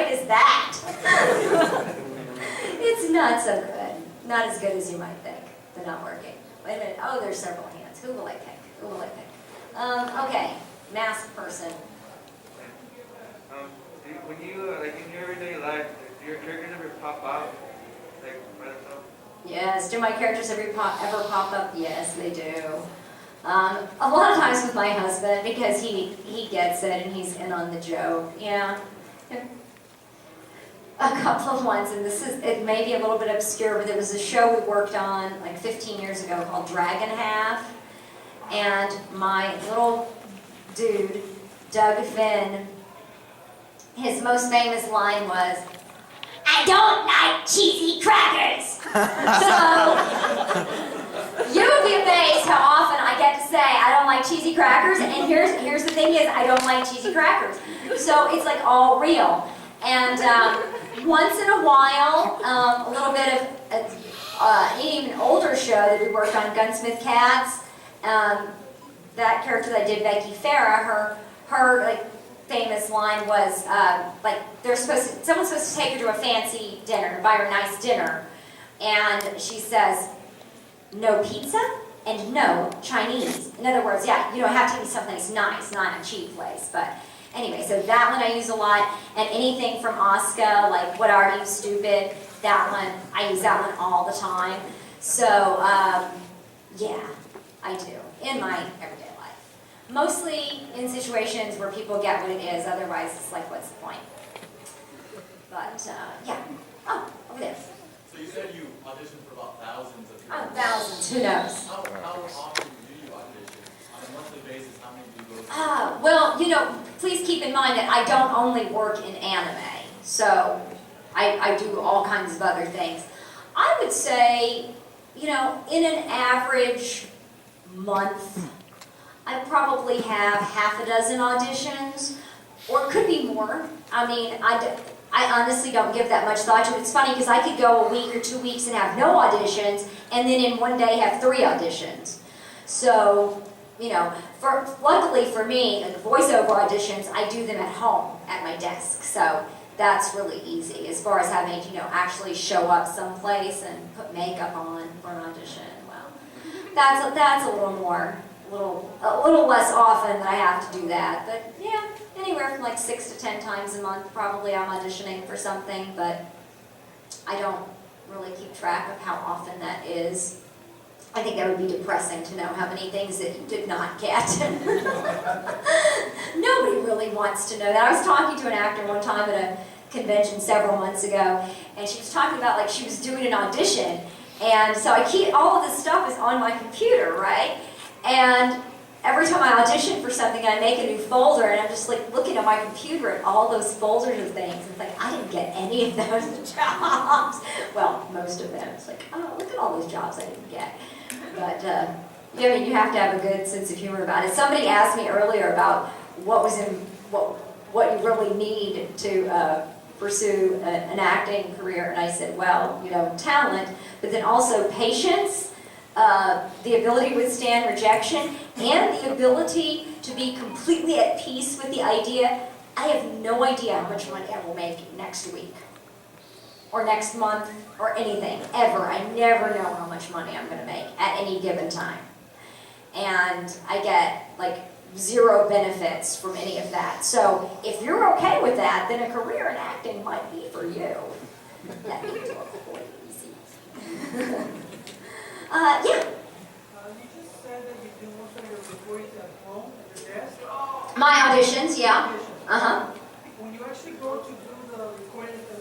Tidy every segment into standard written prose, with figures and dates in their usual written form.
good is that? It's not so good. Not as good as you might think, but not working. Wait a minute. Oh, there's several hands. Who will I pick? Who will I pick? Okay, masked person. When you, like in your everyday life, do your characters ever pop out, like by themselves? Yes. Do my characters ever pop up? Yes, they do. A lot of times with my husband, because he gets it and he's in on the joke. Yeah. A couple of ones, and it may be a little bit obscure, but there was a show we worked on like 15 years ago called Dragon Half, and my little dude, Doug Finn, his most famous line was, "I don't like cheesy crackers." So, you would be amazed how often I get to say, I don't like cheesy crackers, and here's the thing is, I don't like cheesy crackers. So it's like all real. And once in a while, a little bit of even older show that we worked on, Gunsmith Cats, that character that I did, Becky Farah, her like famous line was like someone's supposed to take her to a fancy dinner, buy her a nice dinner, and she says, "No pizza and no Chinese." In other words, yeah, you know, have to be someplace nice, not a cheap place. But anyway, so that one I use a lot, and anything from Oscar, like "What Are You, Stupid?" That one, I use that one all the time. So yeah, I do in my everyday life. Mostly in situations where people get what it is, otherwise it's like, what's the point? But, yeah. Oh, over there. So you said you auditioned for about thousands of people. Oh, thousands, who knows? How often do you audition? On a monthly basis, how many do you go through? Well, you know, please keep in mind that I don't only work in anime, so I do all kinds of other things. I would say, you know, in an average month, I probably have half a dozen auditions, or it could be more. I mean, I honestly don't give that much thought to it. It's funny because I could go a week or 2 weeks and have no auditions, and then in one day have 3 auditions. So, you know, luckily for me, like voiceover auditions, I do them at home, at my desk. So that's really easy as far as having to, you know, actually show up someplace and put makeup on for an audition. Well, that's a little more. A little less often that I have to do that, but yeah, anywhere from like 6 to 10 times a month probably I'm auditioning for something, but I don't really keep track of how often that is. I think that would be depressing to know how many things that you did not get. Nobody really wants to know that. I was talking to an actor one time at a convention several months ago, and she was talking about like she was doing an audition, and so all of this stuff is on my computer, right? And every time I audition for something, I make a new folder, and I'm just like looking at my computer at all those folders of things. It's like, I didn't get any of those jobs. Well, most of them. It's like, oh, look at all those jobs I didn't get. But, I mean, you have to have a good sense of humor about it. Somebody asked me earlier about what you really need to pursue an acting career, and I said, well, you know, talent, but then also patience, the ability to withstand rejection, and the ability to be completely at peace with the idea, I have no idea how much money I will make next week, or next month, or anything, ever. I never know how much money I'm going to make at any given time. And I get, like, 0 benefits from any of that. So, if you're okay with that, then a career in acting might be for you. That means we're easy. Yeah. You just said that you do most of your recordings at home, at your desk? My auditions, yeah. Uh-huh. When you actually go to do the recording, the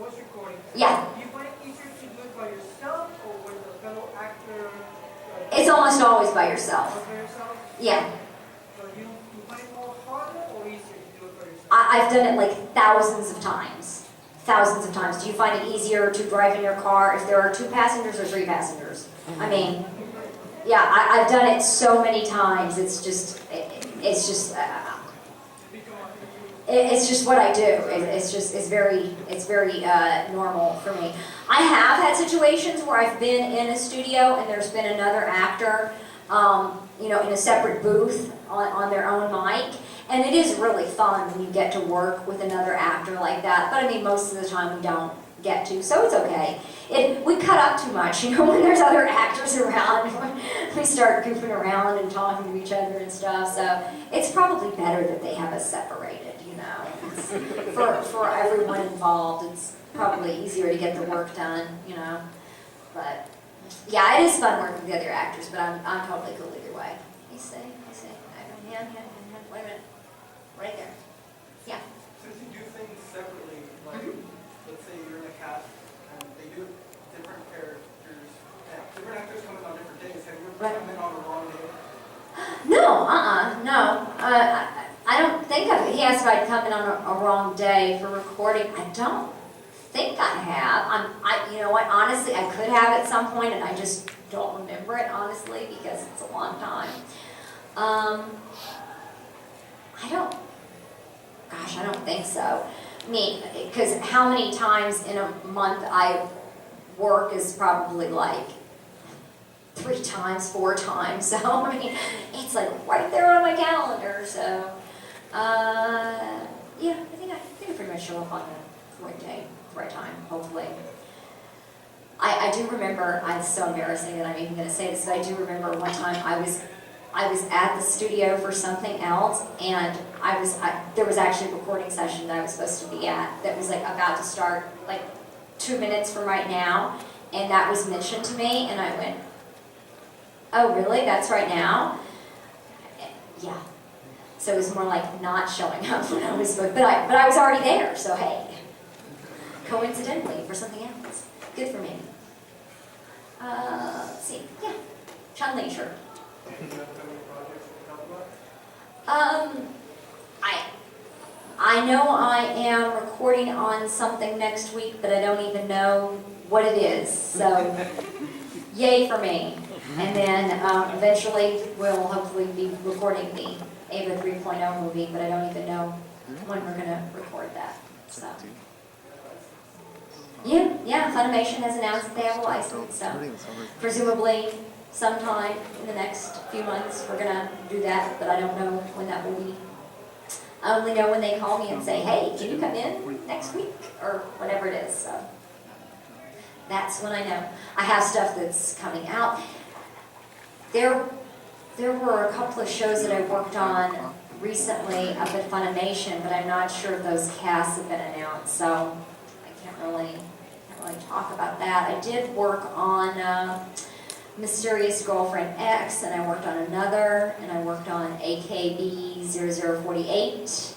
voice recording, Yeah. do you find it easier to do it by yourself or with a fellow actor? It's almost always by yourself. By yourself? Yeah. So you find it more harder or easier to do it by yourself? I've done it like thousands of times. Thousands of times. Do you find it easier to drive in your car if there are 2 passengers or 3 passengers? I mean, yeah, I've done it so many times. It's just what I do. It's very normal for me. I have had situations where I've been in a studio and there's been another actor, you know, in a separate booth on their own mic, And it is really fun when you get to work with another actor like that, but I mean, most of the time we don't get to, so it's okay. We cut up too much, when there's other actors around. We start goofing around and talking to each other and stuff, so it's probably better that they have us separated, It's, for everyone involved, it's probably easier to get the work done, But, yeah, it is fun working with the other actors, but I'm totally cool either way. You see. Hand, wait a minute. Right there. Yeah. Since you do things separately, like, let's say you're in a cast and they do different characters, and different actors come in on different days, have you ever come in on the wrong day? No. I don't think he asked if I'd come in on a wrong day for recording. I don't think I have. You know what, honestly, I could have at some point, and I just don't remember it, honestly, because it's a long time. I don't think so. I mean, because how many times in a month I work is probably like 3 times, 4 times. So, I mean, it's like right there on my calendar. So, yeah, I think I pretty much show up on the right day, right time, hopefully. I do remember, it's so embarrassing that I'm even going to say this, but I do remember one time I was at the studio for something else, and there was actually a recording session that I was supposed to be at that was like about to start like 2 minutes from right now, and that was mentioned to me, and I went, oh really, that's right now? Yeah. So it was more like not showing up when I was supposed, but I was already there, so hey, coincidentally for something else. Good for me. Let's see, yeah, Chun Leisure. I know I am recording on something next week, but I don't even know what it is, so yay for me. And then eventually we'll hopefully be recording the Ava 3.0 movie, but I don't even know when we're going to record that. So. Yeah, Funimation has announced that they have a license, so presumably sometime in the next few months we're going to do that, but I don't know when that will be. I only know when they call me and say, hey, can you come in next week, or whatever it is, so that's when I know. I have stuff that's coming out. There were a couple of shows that I worked on recently up at Funimation, but I'm not sure if those casts have been announced, so I can't really talk about that. I did work on Mysterious Girlfriend X, and I worked on another, and I worked on AKB 0048.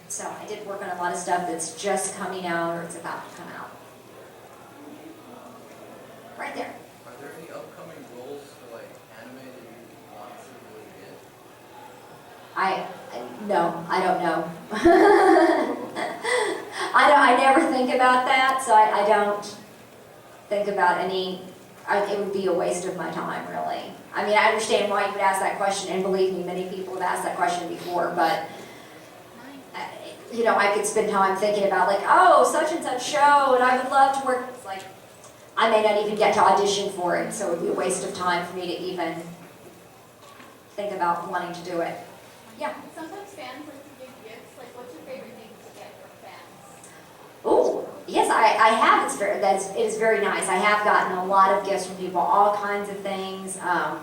So I did work on a lot of stuff that's just coming out, or it's about to come out. Right there. Are there any upcoming roles for like anime that you want to really get? No, I don't know. I never think about that, so I don't think about any. It would be a waste of my time, really. I mean, I understand why you would ask that question, and believe me, many people have asked that question before, but I could spend time thinking about like, oh, such and such show, and I would love to work. It's like, I may not even get to audition for it, so it would be a waste of time for me to even think about wanting to do it. Yeah? Sometimes fans like to give gifts. Like, what's your favorite thing to get from fans? Oh, yes, I have. It is very nice. I have gotten a lot of gifts from people, all kinds of things. A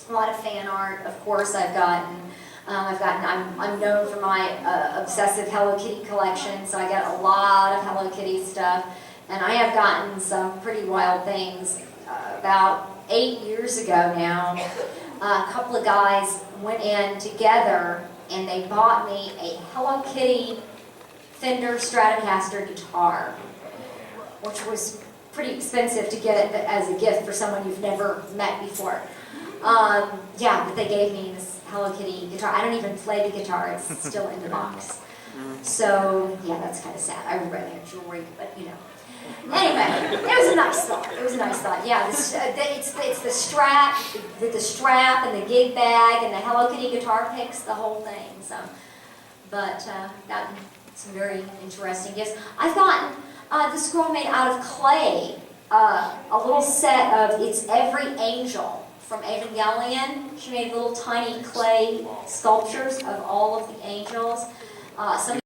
lot of fan art, of course. I'm known for my obsessive Hello Kitty collection, so I got a lot of Hello Kitty stuff. And I have gotten some pretty wild things. About 8 years ago now, a couple of guys went in together and they bought me a Hello Kitty Fender Stratocaster guitar, which was pretty expensive to get it as a gift for someone you've never met before. Yeah, but they gave me this Hello Kitty guitar. I don't even play the guitar, it's still in the box. So, yeah, that's kind of sad. I would rather have jewelry, but Anyway, it was a nice thought. Yeah, it's the strap, the strap and the gig bag and the Hello Kitty guitar picks, the whole thing. So, but gotten some very interesting gifts. I've gotten this girl made out of clay, a little set of It's Every Angel from Evangelion. She made little tiny clay sculptures of all of the angels. Some